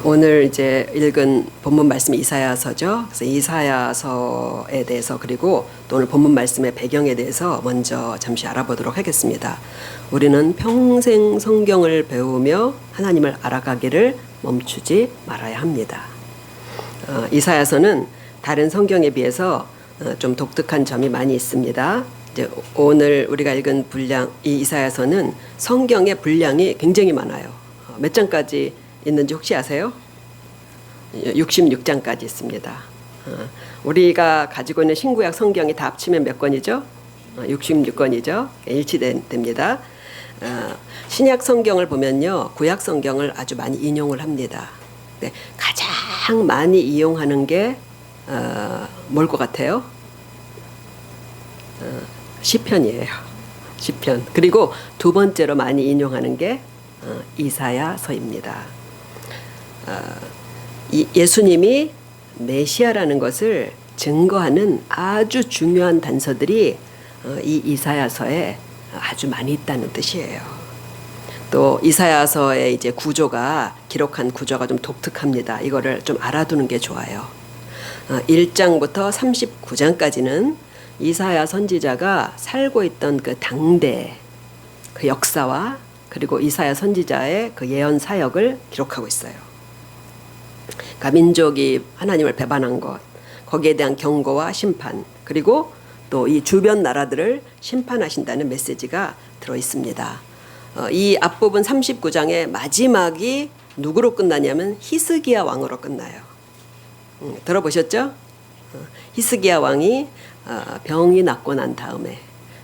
오늘 이제 읽은 본문 말씀이 이사야서죠. 그래서 이사야서에 대해서 그리고 또 오늘 본문 말씀의 배경에 대해서 먼저 잠시 알아보도록 하겠습니다. 우리는 평생 성경을 배우며 하나님을 알아가기를 멈추지 말아야 합니다. 이사야서는 다른 성경에 비해서 좀 독특한 점이 많이 있습니다. 이제 오늘 우리가 읽은 분량, 이 이사야서는 성경의 분량이 굉장히 많아요. 몇 장까지 있는지 혹시 아세요? 66장까지 있습니다. 우리가 가지고 있는 신구약 성경이 다 합치면 몇 권이죠? 66권이죠. 일치됩니다. 신약 성경을 보면요, 구약 성경을 아주 많이 인용을 합니다. 네, 가장 많이 이용하는 게 뭘 것 같아요? 시편이에요. 시편. 그리고 두 번째로 많이 인용하는 게 이사야서입니다. 예수님이 메시아라는 것을 증거하는 아주 중요한 단서들이 이 이사야서에 아주 많이 있다는 뜻이에요. 또 이사야서의 이제 구조가, 기록한 구조가 좀 독특합니다. 이거를 좀 알아두는 게 좋아요. 1장부터 39장까지는 이사야 선지자가 살고 있던 그 당대, 그 역사와 그리고 이사야 선지자의 그 예언 사역을 기록하고 있어요. 그러니까 민족이 하나님을 배반한 것, 거기에 대한 경고와 심판, 그리고 또 이 주변 나라들을 심판하신다는 메시지가 들어 있습니다. 이 앞부분 39장의 마지막이 누구로 끝나냐면 히스기야 왕으로 끝나요. 들어보셨죠? 히스기야 왕이 병이 낫고 난 다음에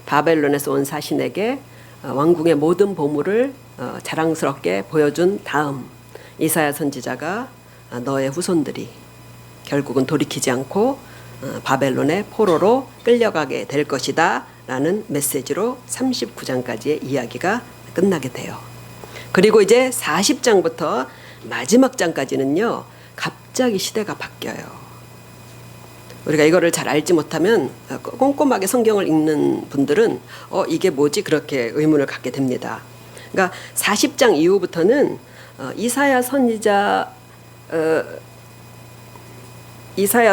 바벨론에서 온 사신에게 왕궁의 모든 보물을 자랑스럽게 보여준 다음, 이사야 선지자가 너의 후손들이 결국은 돌이키지 않고 바벨론의 포로로 끌려가게 될 것이다 라는 메시지로 39장까지의 이야기가 끝나게 돼요. 그리고 이제 40장부터 마지막 장까지는요, 갑자기 시대가 바뀌어요. 우리가 이거를 잘 알지 못하면 꼼꼼하게 성경을 읽는 분들은 이게 뭐지? 그렇게 의문을 갖게 됩니다. 그러니까 40장 이후부터는 이사야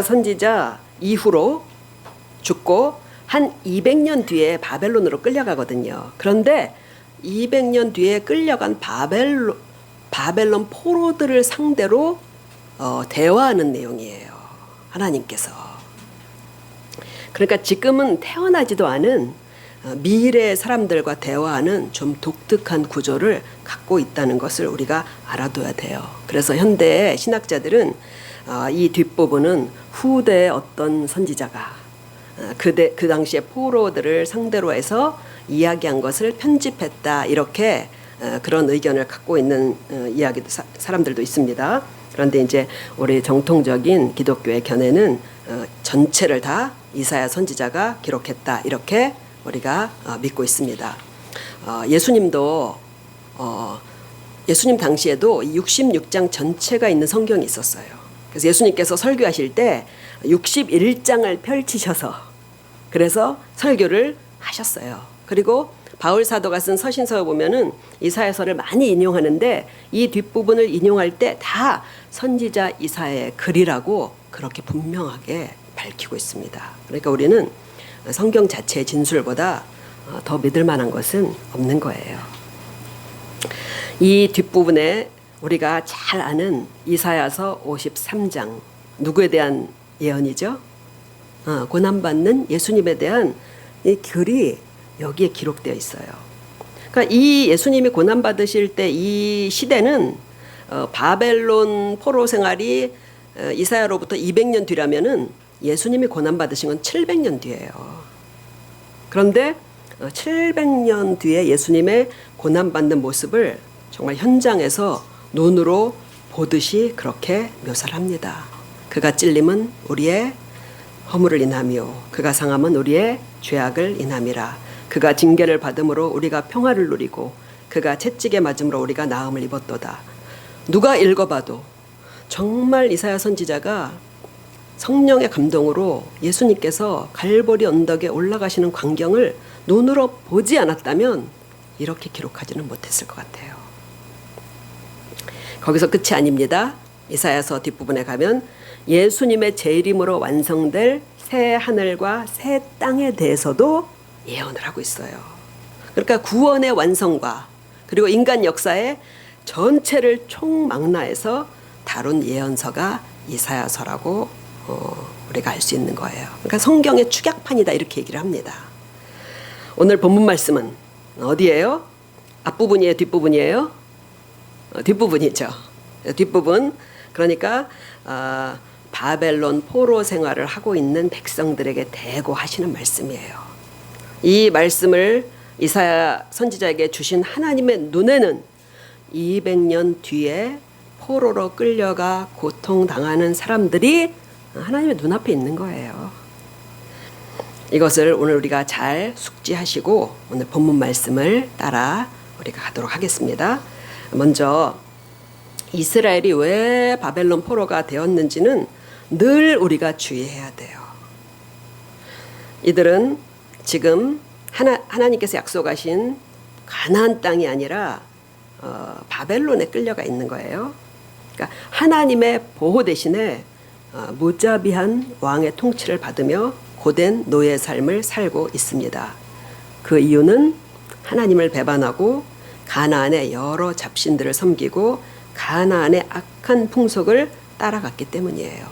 선지자 이후로 죽고 한 200년 뒤에 바벨론으로 끌려가거든요. 그런데 200년 뒤에 끌려간 바벨론 포로들을 상대로 대화하는 내용이에요. 하나님께서. 그러니까 지금은 태어나지도 않은 미래의 사람들과 대화하는 좀 독특한 구조를 갖고 있다는 것을 우리가 알아둬야 돼요. 그래서 현대의 신학자들은 이 뒷부분은 후대의 어떤 선지자가 그 당시의 포로들을 상대로 해서 이야기한 것을 편집했다, 이렇게 그런 의견을 갖고 있는 사람들도 있습니다. 그런데 이제 우리 정통적인 기독교의 견해는 전체를 다 이사야 선지자가 기록했다, 이렇게 우리가 믿고 있습니다. 예수님도 예수님 당시에도 66장 전체가 있는 성경이 있었어요. 그래서 예수님께서 설교하실 때 61장을 펼치셔서 그래서 설교를 하셨어요. 그리고 바울 사도가 쓴 서신서에 보면은 이사야서를 많이 인용하는데 이 뒷부분을 인용할 때 다 선지자 이사야의 글이라고 그렇게 분명하게 밝히고 있습니다. 그러니까 우리는 성경 자체의 진술보다 더 믿을 만한 것은 없는 거예요. 이 뒷부분에 우리가 잘 아는 이사야서 53장, 누구에 대한 예언이죠? 고난받는 예수님에 대한 이 글이 여기에 기록되어 있어요. 그러니까 이 예수님이 고난받으실 때 이 시대는 바벨론 포로 생활이 이사야로부터 200년 뒤라면은 예수님이 고난받으신 건 700년 뒤예요. 그런데 700년 뒤에 예수님의 고난받는 모습을 정말 현장에서 눈으로 보듯이 그렇게 묘사를 합니다. 그가 찔림은 우리의 허물을 인하며 그가 상함은 우리의 죄악을 인함이라. 그가 징계를 받음으로 우리가 평화를 누리고 그가 채찍에 맞음으로 우리가 나음을 입었도다. 누가 읽어봐도 정말 이사야 선지자가 성령의 감동으로 예수님께서 갈보리 언덕에 올라가시는 광경을 눈으로 보지 않았다면 이렇게 기록하지는 못했을 것 같아요. 거기서 끝이 아닙니다. 이사야서 뒷부분에 가면 예수님의 재림으로 완성될 새 하늘과 새 땅에 대해서도 예언을 하고 있어요. 그러니까 구원의 완성과 그리고 인간 역사의 전체를 총망라해서 다룬 예언서가 이사야서라고 우리가 알 수 있는 거예요. 그러니까 성경의 축약판이다 이렇게 얘기를 합니다. 오늘 본문 말씀은 어디예요? 앞부분이에요? 뒷부분이에요? 뒷부분이죠. 뒷부분. 그러니까 바벨론 포로 생활을 하고 있는 백성들에게 대고 하시는 말씀이에요. 이 말씀을 이사야 선지자에게 주신 하나님의 눈에는 200년 뒤에 포로로 끌려가 고통당하는 사람들이 하나님의 눈앞에 있는 거예요. 이것을 오늘 우리가 잘 숙지하시고 오늘 본문 말씀을 따라 우리가 가도록 하겠습니다. 먼저 이스라엘이 왜 바벨론 포로가 되었는지는 늘 우리가 주의해야 돼요. 이들은 지금 하나님께서 약속하신 가나안 땅이 아니라 바벨론에 끌려가 있는 거예요. 그러니까 하나님의 보호 대신에 무자비한 왕의 통치를 받으며 고된 노예 삶을 살고 있습니다. 그 이유는 하나님을 배반하고 가나안의 여러 잡신들을 섬기고 가나안의 악한 풍속을 따라갔기 때문이에요.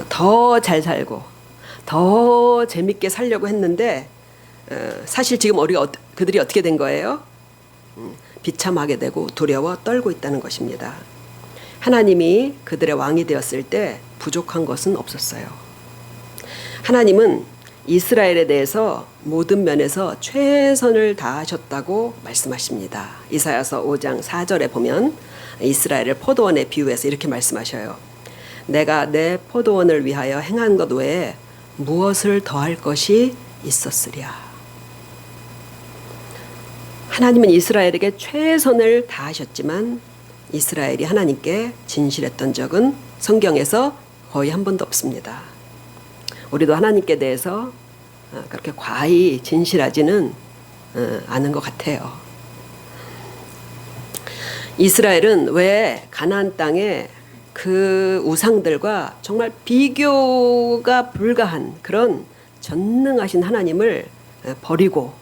더 잘 살고 더 재밌게 살려고 했는데 사실 지금 그들이 어떻게 된 거예요? 비참하게 되고 두려워 떨고 있다는 것입니다. 하나님이 그들의 왕이 되었을 때 부족한 것은 없었어요. 하나님은 이스라엘에 대해서 모든 면에서 최선을 다하셨다고 말씀하십니다. 이사야서 5장 4절에 보면 이스라엘을 포도원에 비유해서 이렇게 말씀하셔요. 내가 내 포도원을 위하여 행한 것 외에 무엇을 더할 것이 있었으랴. 하나님은 이스라엘에게 최선을 다하셨지만 이스라엘이 하나님께 진실했던 적은 성경에서 거의 한 번도 없습니다. 우리도 하나님께 대해서 그렇게 과히 진실하지는 않은 것 같아요. 이스라엘은 왜 가나안 땅에 그 우상들과 정말 비교가 불가한 그런 전능하신 하나님을 버리고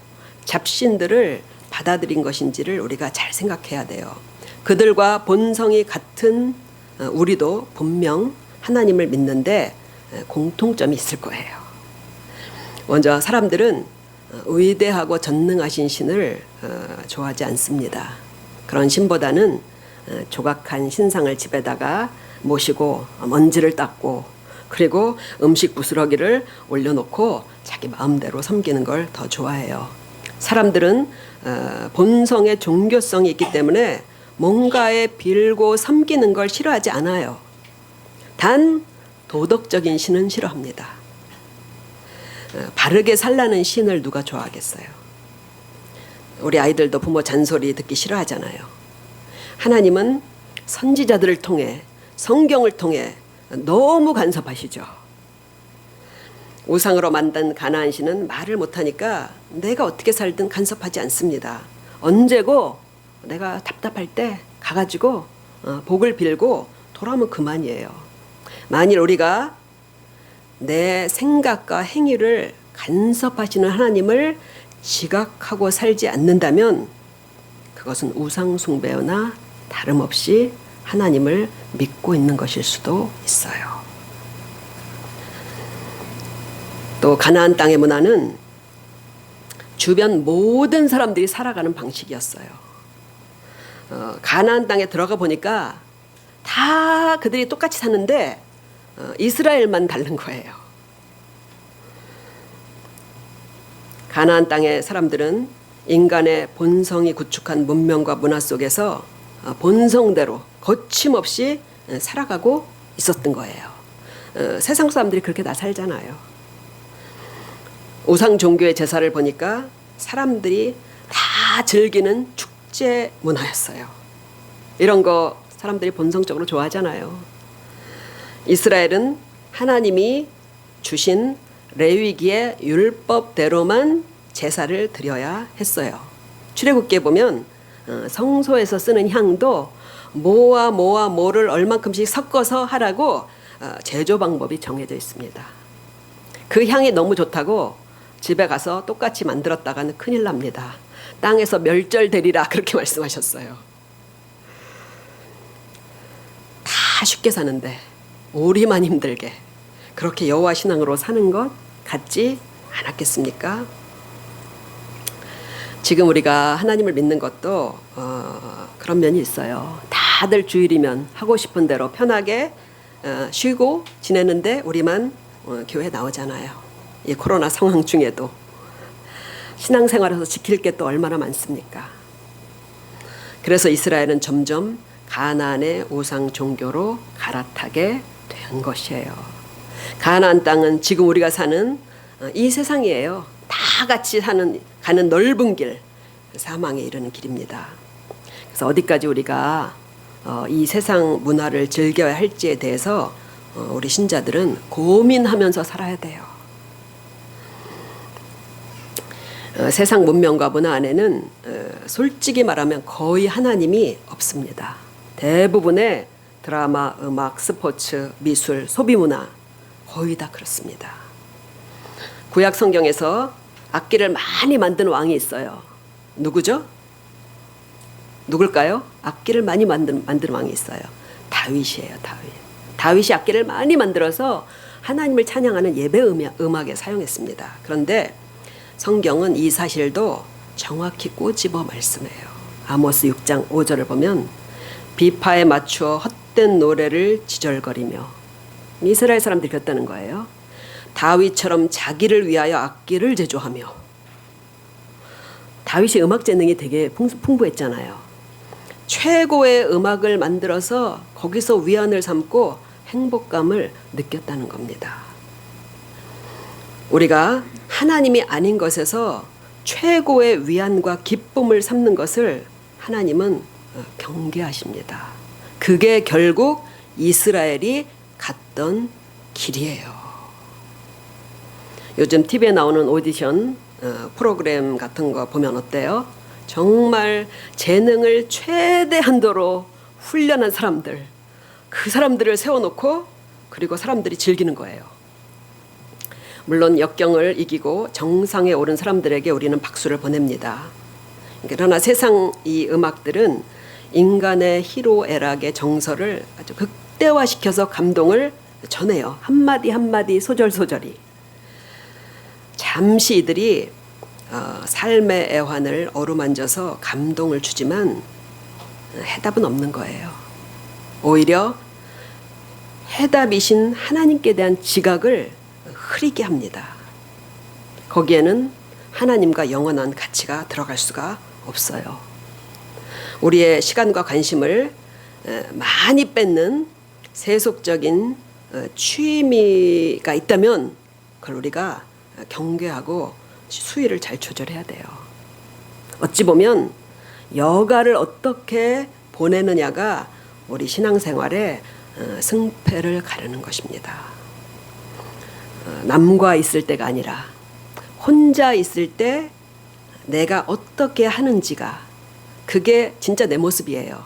잡신들을 받아들인 것인지를 우리가 잘 생각해야 돼요. 그들과 본성이 같은 우리도 분명 하나님을 믿는데 공통점이 있을 거예요. 먼저 사람들은 위대하고 전능하신 신을 좋아하지 않습니다. 그런 신보다는 조각한 신상을 집에다가 모시고 먼지를 닦고 그리고 음식 부스러기를 올려놓고 자기 마음대로 섬기는 걸 더 좋아해요. 사람들은 본성의 종교성이 있기 때문에 뭔가에 빌고 섬기는 걸 싫어하지 않아요. 단 도덕적인 신은 싫어합니다. 바르게 살라는 신을 누가 좋아하겠어요? 우리 아이들도 부모 잔소리 듣기 싫어하잖아요. 하나님은 선지자들을 통해 성경을 통해 너무 간섭하시죠. 우상으로 만든 가나안 신은 말을 못하니까 내가 어떻게 살든 간섭하지 않습니다. 언제고 내가 답답할 때 가가지고 복을 빌고 돌아오면 그만이에요. 만일 우리가 내 생각과 행위를 간섭하시는 하나님을 지각하고 살지 않는다면 그것은 우상 숭배나 다름없이 하나님을 믿고 있는 것일 수도 있어요. 또 가나안 땅의 문화는 주변 모든 사람들이 살아가는 방식이었어요. 가나안 땅에 들어가 보니까 다 그들이 똑같이 사는데 이스라엘만 다른 거예요. 가나안 땅의 사람들은 인간의 본성이 구축한 문명과 문화 속에서 본성대로 거침없이 살아가고 있었던 거예요. 세상 사람들이 그렇게 다 살잖아요. 우상 종교의 제사를 보니까 사람들이 다 즐기는 축제 문화였어요. 이런 거 사람들이 본성적으로 좋아하잖아요. 이스라엘은 하나님이 주신 레위기의 율법대로만 제사를 드려야 했어요. 출애굽기에 보면 성소에서 쓰는 향도 뭐와 뭐를 얼만큼씩 섞어서 하라고 제조 방법이 정해져 있습니다. 그 향이 너무 좋다고 집에 가서 똑같이 만들었다가는 큰일 납니다. 땅에서 멸절되리라 그렇게 말씀하셨어요. 다 쉽게 사는데 우리만 힘들게 그렇게 여호와 신앙으로 사는 것 같지 않았겠습니까? 지금 우리가 하나님을 믿는 것도 그런 면이 있어요. 다들 주일이면 하고 싶은 대로 편하게 쉬고 지내는데 우리만 교회 나오잖아요. 이 코로나 상황 중에도 신앙생활에서 지킬 게 또 얼마나 많습니까? 그래서 이스라엘은 점점 가나안의 우상 종교로 갈아타게 된 것이에요. 가나안 땅은 지금 우리가 사는 이 세상이에요. 다 같이 가는 넓은 길, 사망에 이르는 길입니다. 그래서 어디까지 우리가 이 세상 문화를 즐겨야 할지에 대해서 우리 신자들은 고민하면서 살아야 돼요. 세상 문명과 문화 안에는 솔직히 말하면 거의 하나님이 없습니다. 대부분의 드라마, 음악, 스포츠, 미술, 소비문화 거의 다 그렇습니다. 구약 성경에서 악기를 많이 만든 왕이 있어요. 누구죠? 누굴까요? 악기를 많이 만든 왕이 있어요. 다윗이에요. 다윗이 악기를 많이 만들어서 하나님을 찬양하는 예배 음악에 사용했습니다. 그런데 성경은 이 사실도 정확히 꼬집어 말씀해요. 아모스 6장 5절을 보면 비파에 맞추어 헛된 노래를 지절거리며 이스라엘 사람들이 그랬다는 거예요. 다윗처럼 자기를 위하여 악기를 제조하며 다윗이 음악 재능이 되게 풍부했잖아요. 최고의 음악을 만들어서 거기서 위안을 삼고 행복감을 느꼈다는 겁니다. 우리가 하나님이 아닌 것에서 최고의 위안과 기쁨을 삼는 것을 하나님은 경계하십니다. 그게 결국 이스라엘이 갔던 길이에요. 요즘 TV에 나오는 오디션 프로그램 같은 거 보면 어때요? 정말 재능을 최대한도로 훈련한 사람들, 그 사람들을 세워놓고 그리고 사람들이 즐기는 거예요. 물론 역경을 이기고 정상에 오른 사람들에게 우리는 박수를 보냅니다. 그러나 세상 이 음악들은 인간의 희로애락의 정서를 아주 극대화시켜서 감동을 전해요. 한마디 한마디 소절소절이. 잠시 이들이 삶의 애환을 어루만져서 감동을 주지만 해답은 없는 거예요. 오히려 해답이신 하나님께 대한 지각을 흐리게 합니다. 거기에는 하나님과 영원한 가치가 들어갈 수가 없어요. 우리의 시간과 관심을 많이 뺏는 세속적인 취미가 있다면 그걸 우리가 경계하고 수위를 잘 조절해야 돼요. 어찌 보면 여가를 어떻게 보내느냐가 우리 신앙생활의 승패를 가르는 것입니다. 남과 있을 때가 아니라 혼자 있을 때 내가 어떻게 하는지가 그게 진짜 내 모습이에요.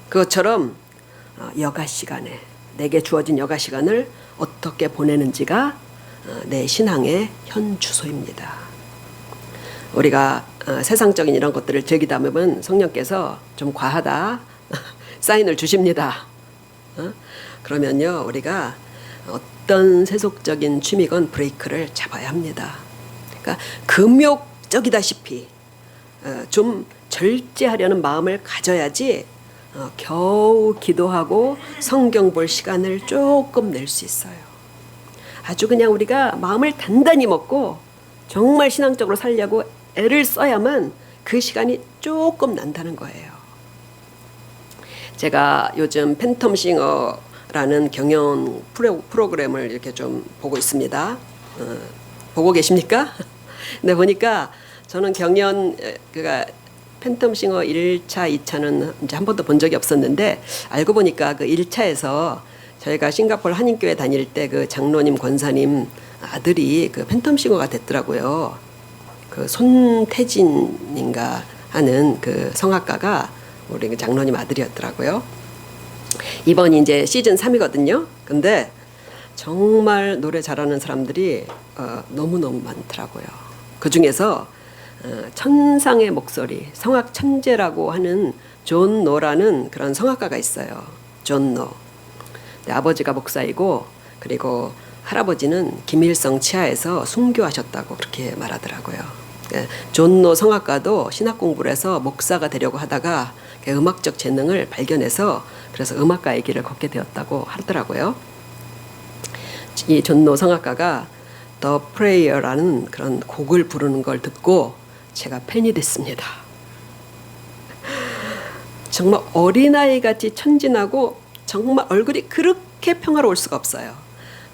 그것처럼 여가 시간에 내게 주어진 여가 시간을 어떻게 보내는지가 내 신앙의 현 주소입니다. 우리가 세상적인 이런 것들을 즐기다 보면 성령께서 좀 과하다 사인을 주십니다. 그러면요 우리가 어떤 세속적인 취미건 브레이크를 잡아야 합니다. 그러니까 금욕적이다시피 좀 절제하려는 마음을 가져야지 겨우 기도하고 성경 볼 시간을 조금 낼 수 있어요. 아주 그냥 우리가 마음을 단단히 먹고 정말 신앙적으로 살려고 애를 써야만 그 시간이 조금 난다는 거예요. 제가 요즘 팬텀싱어라는 경연 프로그램을 이렇게 좀 보고 있습니다. 보고 계십니까? 네, 보니까 저는 경연 그가 팬텀싱어 1차, 2차는 이제 한 번도 본 적이 없었는데 알고 보니까 그 1차에서 저희가 싱가포르 한인교회 다닐 때 그 장로님 권사님 아들이 그 팬텀싱어가 됐더라고요. 그 손태진인가 하는 그 성악가가 우리 장로님 아들이었더라고요. 이번이 이제 시즌 3이거든요. 근데 정말 노래 잘하는 사람들이 너무너무 많더라고요. 그중에서 천상의 목소리, 성악 천재라고 하는 존 노라는 그런 성악가가 있어요. 존 노. 아버지가 목사이고 그리고 할아버지는 김일성 치하에서 순교하셨다고 그렇게 말하더라고요. 존 노 성악가도 신학 공부를 해서 목사가 되려고 하다가 음악적 재능을 발견해서 그래서 음악가의 길을 걷게 되었다고 하더라고요. 이 존 노 성악가가 The Prayer라는 그런 곡을 부르는 걸 듣고 제가 팬이 됐습니다. 정말 어린아이 같이 천진하고 정말 얼굴이 그렇게 평화로울 수가 없어요.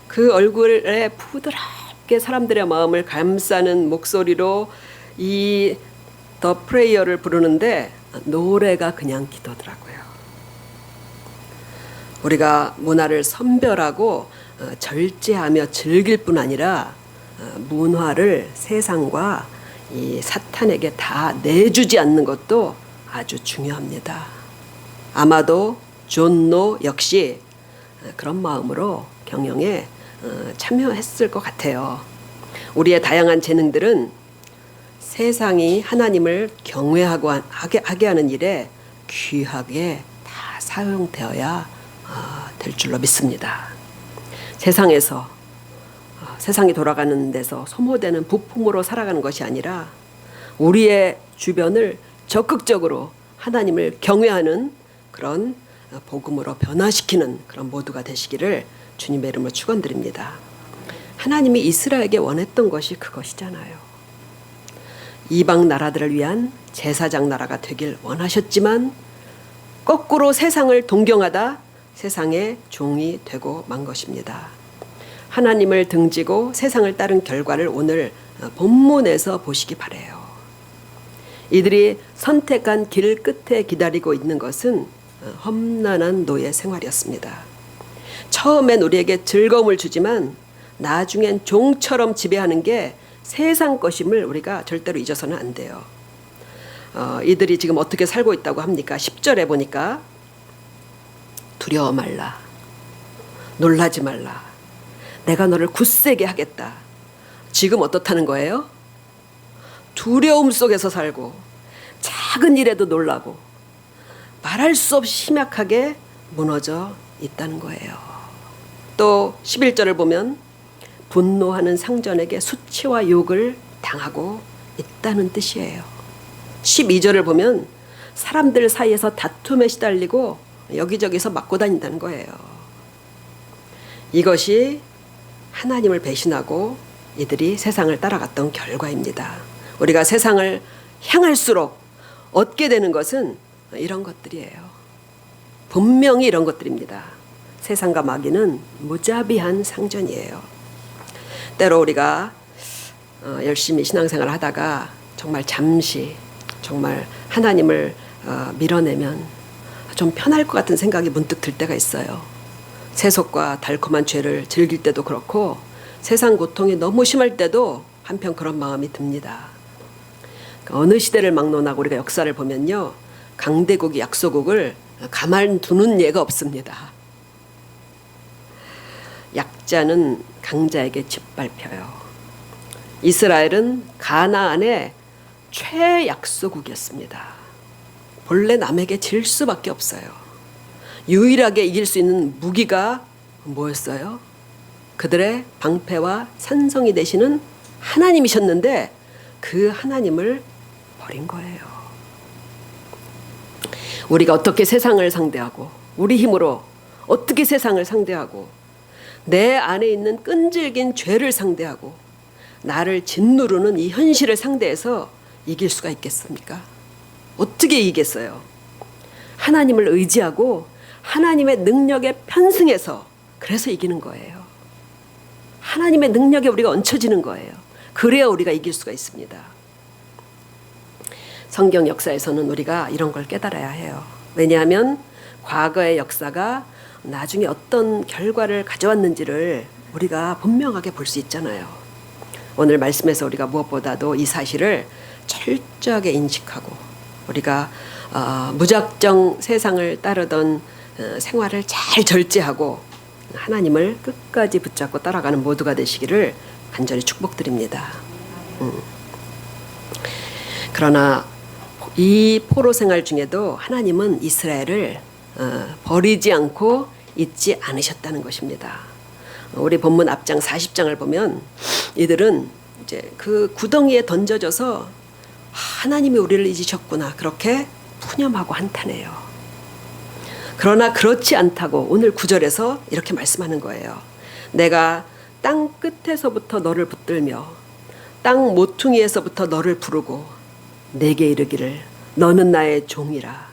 그 얼굴에 부드럽게 사람들의 마음을 감싸는 목소리로 이 The Prayer를 부르는데 노래가 그냥 기도더라고요. 우리가 문화를 선별하고 절제하며 즐길 뿐 아니라 문화를 세상과 이 사탄에게 다 내주지 않는 것도 아주 중요합니다. 아마도 존 노 역시 그런 마음으로 경영에 참여했을 것 같아요. 우리의 다양한 재능들은 세상이 하나님을 경외하고 하게 하는 일에 귀하게 다 사용되어야 될 줄로 믿습니다. 세상에서 세상이 돌아가는 데서 소모되는 부품으로 살아가는 것이 아니라 우리의 주변을 적극적으로 하나님을 경외하는 그런 복음으로 변화시키는 그런 모두가 되시기를 주님의 이름으로 축원드립니다. 하나님이 이스라엘에게 원했던 것이 그것이잖아요. 이방 나라들을 위한 제사장 나라가 되길 원하셨지만 거꾸로 세상을 동경하다 세상의 종이 되고 만 것입니다. 하나님을 등지고 세상을 따른 결과를 오늘 본문에서 보시기 바라요. 이들이 선택한 길 끝에 기다리고 있는 것은 험난한 노예 생활이었습니다. 처음엔 우리에게 즐거움을 주지만 나중엔 종처럼 지배하는 게 세상 것임을 우리가 절대로 잊어서는 안 돼요. 이들이 지금 어떻게 살고 있다고 합니까? 10절에 보니까 두려워 말라. 놀라지 말라. 내가 너를 굳세게 하겠다. 지금 어떻다는 거예요? 두려움 속에서 살고 작은 일에도 놀라고 말할 수 없이 심약하게 무너져 있다는 거예요. 또 11절을 보면 분노하는 상전에게 수치와 욕을 당하고 있다는 뜻이에요. 12절을 보면 사람들 사이에서 다툼에 시달리고 여기저기서 맞고 다닌다는 거예요. 이것이 하나님을 배신하고 이들이 세상을 따라갔던 결과입니다. 우리가 세상을 향할수록 얻게 되는 것은 이런 것들이에요. 분명히 이런 것들입니다. 세상과 마귀는 무자비한 상전이에요. 때로 우리가 열심히 신앙생활을 하다가 정말 잠시 정말 하나님을 밀어내면 좀 편할 것 같은 생각이 문득 들 때가 있어요. 세속과 달콤한 죄를 즐길 때도 그렇고 세상 고통이 너무 심할 때도 한편 그런 마음이 듭니다. 어느 시대를 막론하고 우리가 역사를 보면요, 강대국이 약소국을 가만두는 예가 없습니다. 약자는 강자에게 짓밟혀요. 이스라엘은 가나안의 최약소국이었습니다. 본래 남에게 질 수밖에 없어요. 유일하게 이길 수 있는 무기가 뭐였어요? 그들의 방패와 산성이 되시는 하나님이셨는데 그 하나님을 버린 거예요. 우리가 어떻게 세상을 상대하고 우리 힘으로 어떻게 세상을 상대하고 내 안에 있는 끈질긴 죄를 상대하고 나를 짓누르는 이 현실을 상대해서 이길 수가 있겠습니까? 어떻게 이기겠어요? 하나님을 의지하고 하나님의 능력에 편승해서 그래서 이기는 거예요. 하나님의 능력에 우리가 얹혀지는 거예요. 그래야 우리가 이길 수가 있습니다. 성경 역사에서는 우리가 이런 걸 깨달아야 해요. 왜냐하면 과거의 역사가 나중에 어떤 결과를 가져왔는지를 우리가 분명하게 볼 수 있잖아요. 오늘 말씀에서 우리가 무엇보다도 이 사실을 철저하게 인식하고 우리가 무작정 세상을 따르던 생활을 잘 절제하고 하나님을 끝까지 붙잡고 따라가는 모두가 되시기를 간절히 축복드립니다. 그러나 이 포로 생활 중에도 하나님은 이스라엘을 버리지 않고 잊지 않으셨다는 것입니다. 우리 본문 앞장 40장을 보면 이들은 이제 그 구덩이에 던져져서 하나님이 우리를 잊으셨구나 그렇게 푸념하고 한탄해요. 그러나 그렇지 않다고 오늘 9절에서 이렇게 말씀하는 거예요. 내가 땅 끝에서부터 너를 붙들며 땅 모퉁이에서부터 너를 부르고 내게 이르기를 너는 나의 종이라.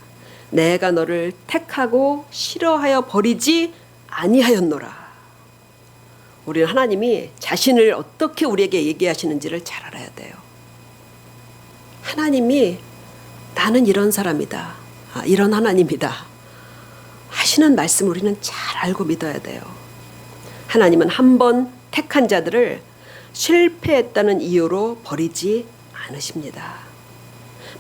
내가 너를 택하고 싫어하여 버리지 아니하였노라. 우리는 하나님이 자신을 어떻게 우리에게 얘기하시는지를 잘 알아야 돼요. 하나님이 나는 이런 사람이다. 이런 하나님이다. 하시는 말씀 우리는 잘 알고 믿어야 돼요. 하나님은 한 번 택한 자들을 실패했다는 이유로 버리지 않으십니다.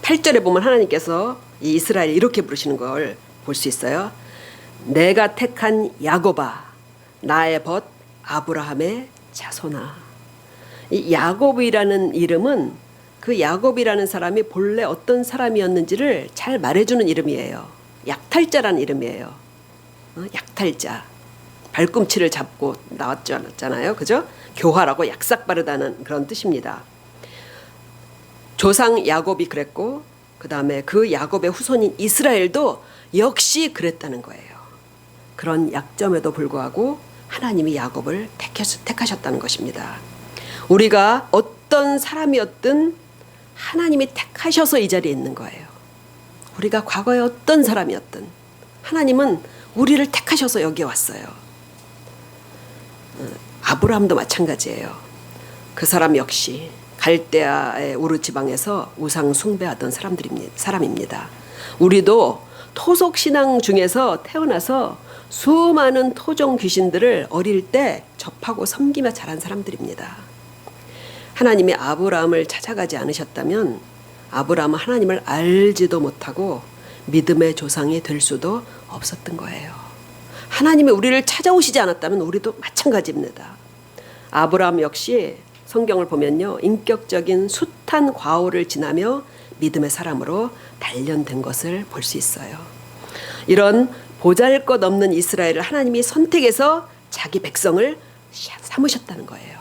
8절에 보면 하나님께서 이 이스라엘을 이렇게 부르시는 걸 볼 수 있어요. 내가 택한 야곱아 나의 벗 아브라함의 자손아. 이 야곱이라는 이름은 그 야곱이라는 사람이 본래 어떤 사람이었는지를 잘 말해주는 이름이에요. 약탈자라는 이름이에요. 약탈자. 발꿈치를 잡고 나왔잖아요. 그죠? 교활하고 약삭 빠르다는 그런 뜻입니다. 조상 야곱이 그랬고 그 다음에 그 야곱의 후손인 이스라엘도 역시 그랬다는 거예요. 그런 약점에도 불구하고 하나님이 야곱을 택하셨다는 것입니다. 우리가 어떤 사람이었든 하나님이 택하셔서 이 자리에 있는 거예요. 우리가 과거에 어떤 사람이었든 하나님은 우리를 택하셔서 여기 왔어요. 아브라함도 마찬가지예요. 그 사람 역시 갈대아의 우르 지방에서 우상 숭배하던 사람입니다. 우리도 토속 신앙 중에서 태어나서 수많은 토종 귀신들을 어릴 때 접하고 섬기며 자란 사람들입니다. 하나님이 아브라함을 찾아가지 않으셨다면 아브라함은 하나님을 알지도 못하고 믿음의 조상이 될 수도 없었던 거예요. 하나님이 우리를 찾아오시지 않았다면 우리도 마찬가지입니다. 아브라함 역시 성경을 보면요, 인격적인 숱한 과오를 지나며 믿음의 사람으로 단련된 것을 볼 수 있어요. 이런 보잘것없는 이스라엘을 하나님이 선택해서 자기 백성을 삼으셨다는 거예요.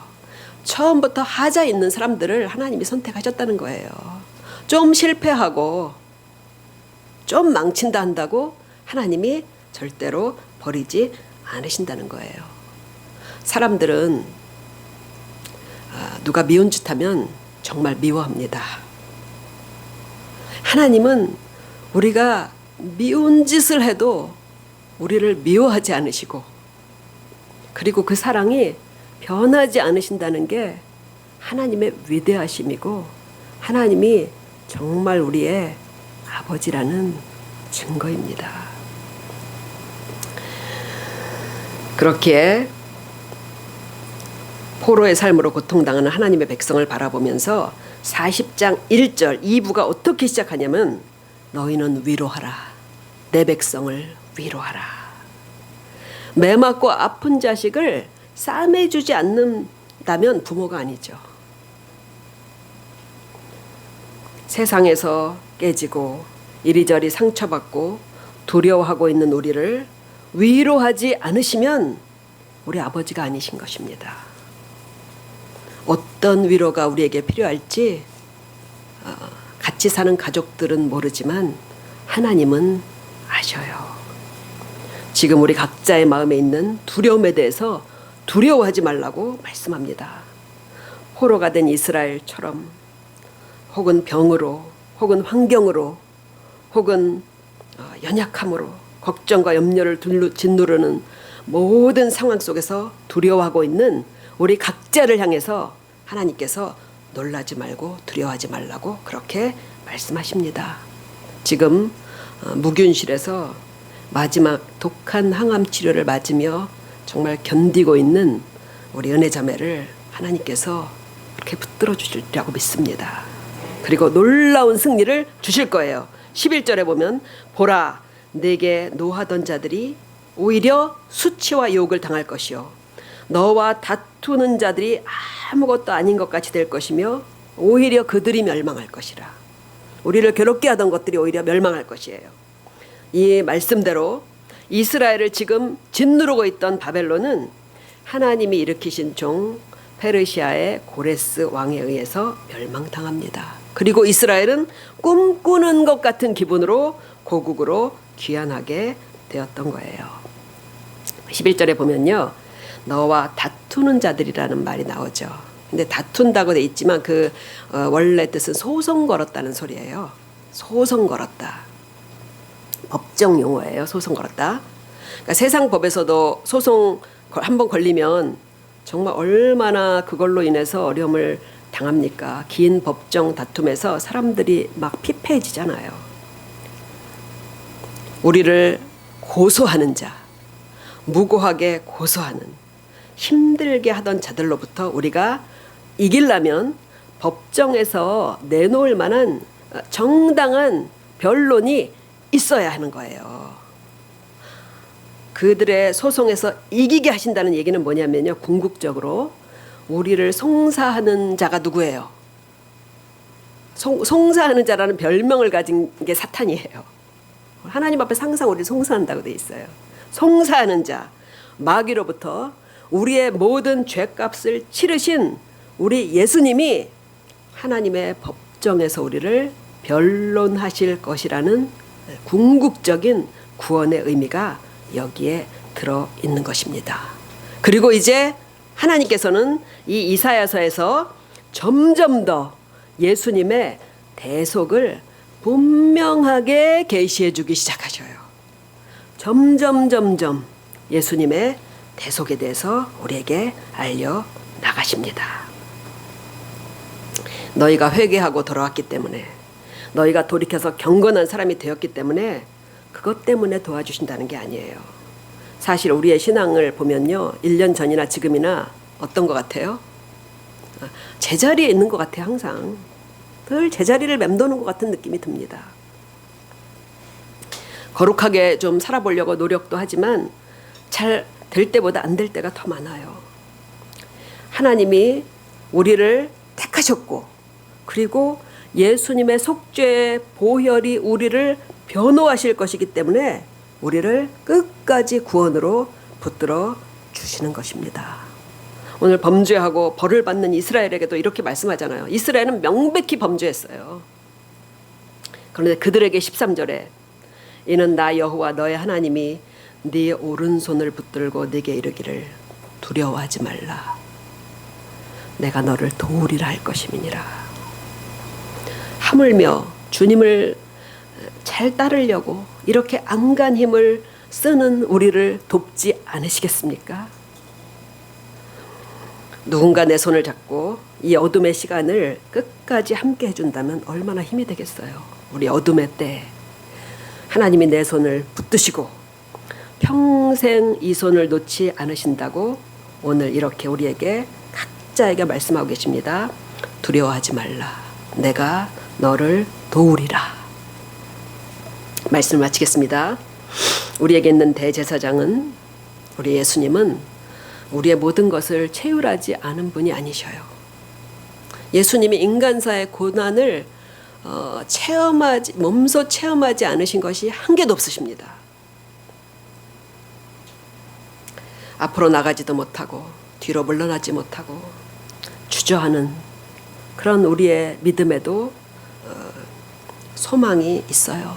처음부터 하자 있는 사람들을 하나님이 선택하셨다는 거예요. 좀 실패하고 좀 망친다 한다고 하나님이 절대로 버리지 않으신다는 거예요. 사람들은 누가 미운 짓 하면 정말 미워합니다. 하나님은 우리가 미운 짓을 해도 우리를 미워하지 않으시고 그리고 그 사랑이 변하지 않으신다는 게 하나님의 위대하심이고 하나님이 정말 우리의 아버지라는 증거입니다. 그렇기에 포로의 삶으로 고통당하는 하나님의 백성을 바라보면서 40장 1절 2부가 어떻게 시작하냐면 너희는 위로하라. 내 백성을 위로하라. 매맞고 아픈 자식을 싸매주지 않는다면 부모가 아니죠. 세상에서 깨지고 이리저리 상처받고 두려워하고 있는 우리를 위로하지 않으시면 우리 아버지가 아니신 것입니다. 어떤 위로가 우리에게 필요할지 같이 사는 가족들은 모르지만 하나님은 아셔요. 지금 우리 각자의 마음에 있는 두려움에 대해서 두려워하지 말라고 말씀합니다. 포로가 된 이스라엘처럼 혹은 병으로 혹은 환경으로 혹은 연약함으로 걱정과 염려를 짓누르는 모든 상황 속에서 두려워하고 있는 우리 각자를 향해서 하나님께서 놀라지 말고 두려워하지 말라고 그렇게 말씀하십니다. 지금 무균실에서 마지막 독한 항암 치료를 맞으며 정말 견디고 있는 우리 은혜자매를 하나님께서 그렇게 붙들어 주시리라고 믿습니다. 그리고 놀라운 승리를 주실 거예요. 11절에 보면 보라 내게 노하던 자들이 오히려 수치와 유혹을 당할 것이요 너와 다투는 자들이 아무것도 아닌 것 같이 될 것이며 오히려 그들이 멸망할 것이라. 우리를 괴롭게 하던 것들이 오히려 멸망할 것이에요. 이 말씀대로 이스라엘을 지금 짓누르고 있던 바벨론은 하나님이 일으키신 종 페르시아의 고레스 왕에 의해서 멸망당합니다. 그리고 이스라엘은 꿈꾸는 것 같은 기분으로 고국으로 귀환하게 되었던 거예요. 11절에 보면요. 너와 다투는 자들이라는 말이 나오죠. 근데 다툰다고 돼 있지만 그 원래 뜻은 소송 걸었다는 소리예요. 소송 걸었다. 법정 용어예요. 소송 걸었다. 그러니까 세상 법에서도 소송 한번 걸리면 정말 얼마나 그걸로 인해서 어려움을 당합니까? 긴 법정 다툼에서 사람들이 막 피폐해지잖아요. 우리를 고소하는 자, 무고하게 고소하는 힘들게 하던 자들로부터 우리가 이기려면 법정에서 내놓을 만한 정당한 변론이 있어야 하는 거예요. 그들의 소송에서 이기게 하신다는 얘기는 뭐냐면요. 궁극적으로 우리를 송사하는 자가 누구예요? 송사하는 자라는 별명을 가진 게 사탄이에요. 하나님 앞에서 항상 우리를 송사한다고 돼 있어요. 송사하는 자, 마귀로부터 우리의 모든 죄값을 치르신 우리 예수님이 하나님의 법정에서 우리를 변론하실 것이라는 궁극적인 구원의 의미가 여기에 들어있는 것입니다. 그리고 이제 하나님께서는 이 이사야서에서 점점 더 예수님의 대속을 분명하게 계시해 주기 시작하셔요. 점점 예수님의 대속에 대해서 우리에게 알려 나가십니다. 너희가 회개하고 돌아왔기 때문에 너희가 돌이켜서 경건한 사람이 되었기 때문에 그것 때문에 도와주신다는 게 아니에요. 사실 우리의 신앙을 보면요. 1년 전이나 지금이나 어떤 것 같아요? 제자리에 있는 것 같아요. 항상. 늘 제자리를 맴도는 것 같은 느낌이 듭니다. 거룩하게 좀 살아보려고 노력도 하지만 잘 될 때보다 안 될 때가 더 많아요. 하나님이 우리를 택하셨고 그리고 예수님의 속죄 보혈이 우리를 변호하실 것이기 때문에 우리를 끝까지 구원으로 붙들어 주시는 것입니다. 오늘 범죄하고 벌을 받는 이스라엘에게도 이렇게 말씀하잖아요. 이스라엘은 명백히 범죄했어요. 그런데 그들에게 13절에 이는 나 여호와 너의 하나님이 네 오른손을 붙들고 네게 이르기를 두려워하지 말라. 내가 너를 도우리라 할 것임이니라. 하물며 주님을 잘 따르려고 이렇게 안간 힘을 쓰는 우리를 돕지 않으시겠습니까? 누군가 내 손을 잡고 이 어둠의 시간을 끝까지 함께 해준다면 얼마나 힘이 되겠어요. 우리 어둠의 때 하나님이 내 손을 붙드시고 평생 이 손을 놓지 않으신다고 오늘 이렇게 우리에게 각자에게 말씀하고 계십니다. 두려워하지 말라. 내가 너를 도우리라. 말씀을 마치겠습니다. 우리에게 있는 대제사장은 우리 예수님은 우리의 모든 것을 채울하지 않은 분이 아니셔요. 예수님이 인간사의 고난을 몸소 체험하지 않으신 것이 한 개도 없으십니다. 앞으로 나가지도 못하고 뒤로 물러나지 못하고 주저하는 그런 우리의 믿음에도 소망이 있어요.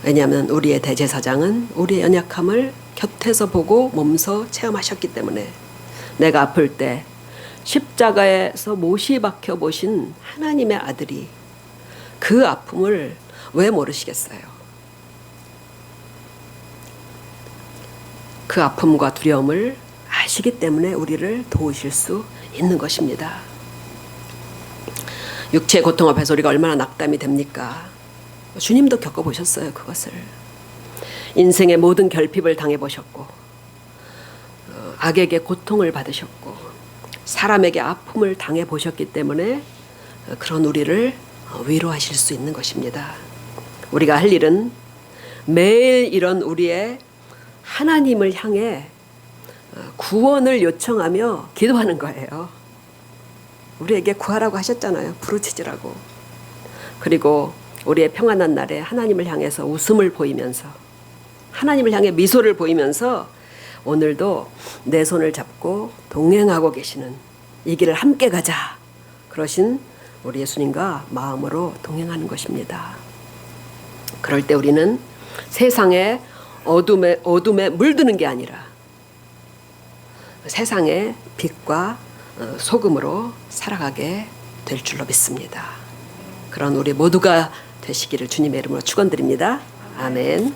왜냐하면 우리의 대제사장은 우리의 연약함을 곁에서 보고 몸소 체험하셨기 때문에 내가 아플 때 십자가에서 못이 박혀 보신 하나님의 아들이 그 아픔을 왜 모르시겠어요? 그 아픔과 두려움을 아시기 때문에 우리를 도우실 수 있는 것입니다. 육체의 고통 앞에서 우리가 얼마나 낙담이 됩니까? 주님도 겪어보셨어요. 그것을. 인생의 모든 결핍을 당해보셨고 악에게 고통을 받으셨고 사람에게 아픔을 당해보셨기 때문에 그런 우리를 위로하실 수 있는 것입니다. 우리가 할 일은 매일 이런 우리의 하나님을 향해 구원을 요청하며 기도하는 거예요. 우리에게 구하라고 하셨잖아요. 부르짖으라고. 그리고 우리의 평안한 날에 하나님을 향해서 웃음을 보이면서, 하나님을 향해 미소를 보이면서 오늘도 내 손을 잡고 동행하고 계시는, 이 길을 함께 가자 그러신 우리 예수님과 마음으로 동행하는 것입니다. 그럴 때 우리는 세상의 어둠에 물드는 게 아니라 세상의 빛과 소금으로 살아가게 될 줄로 믿습니다. 그런 우리 모두가 되시기를 주님의 이름으로 축원드립니다. 아멘.